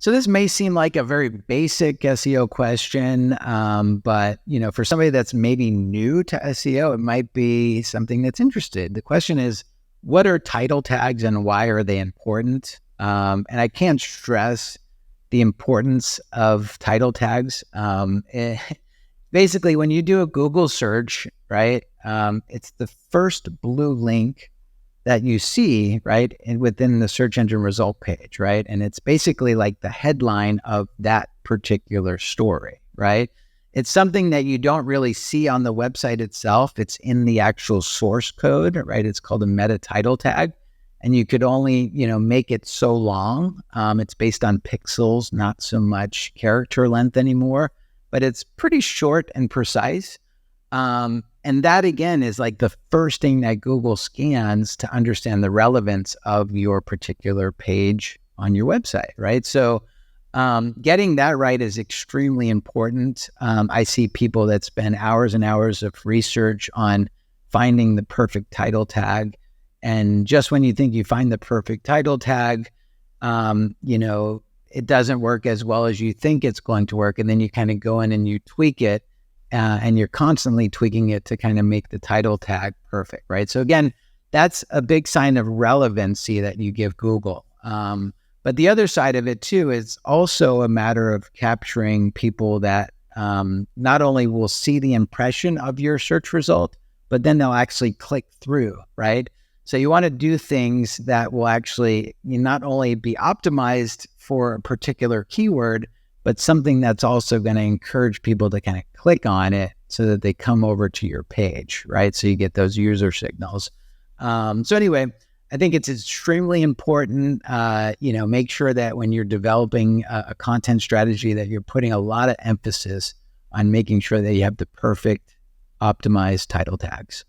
So this may seem like a very basic SEO question, but for somebody that's maybe new to SEO, it might be something that's interested. The question is, what are title tags and why are they important? And I can't stress the importance of title tags. Basically, when you do a Google search, right, it's the first blue link that you see, right, and within the search engine result page, right? And it's basically like the headline of that particular story, right? It's something that you don't really see on the website itself. It's in the actual source code, right? It's called a meta title tag. And you could only, make it so long. It's based on pixels, not so much character length anymore, but it's pretty short and precise. And that, again, is like the first thing that Google scans to understand the relevance of your particular page on your website, right? So getting that right is extremely important. I see people that spend hours and hours of research on finding the perfect title tag. And just when you think you find the perfect title tag, it doesn't work as well as you think it's going to work. And then you kind of go in and you tweak it. And you're constantly tweaking it to kind of make the title tag perfect, right? So again, that's a big sign of relevancy that you give Google. But the other side of it too is also a matter of capturing people that not only will see the impression of your search result, but then they'll actually click through, right? So you want to do things that will actually not only be optimized for a particular keyword, but something that's also going to encourage people to kind of click on it so that they come over to your page, right? So you get those user signals. So anyway, I think it's extremely important, make sure that when you're developing a content strategy that you're putting a lot of emphasis on making sure that you have the perfect optimized title tags.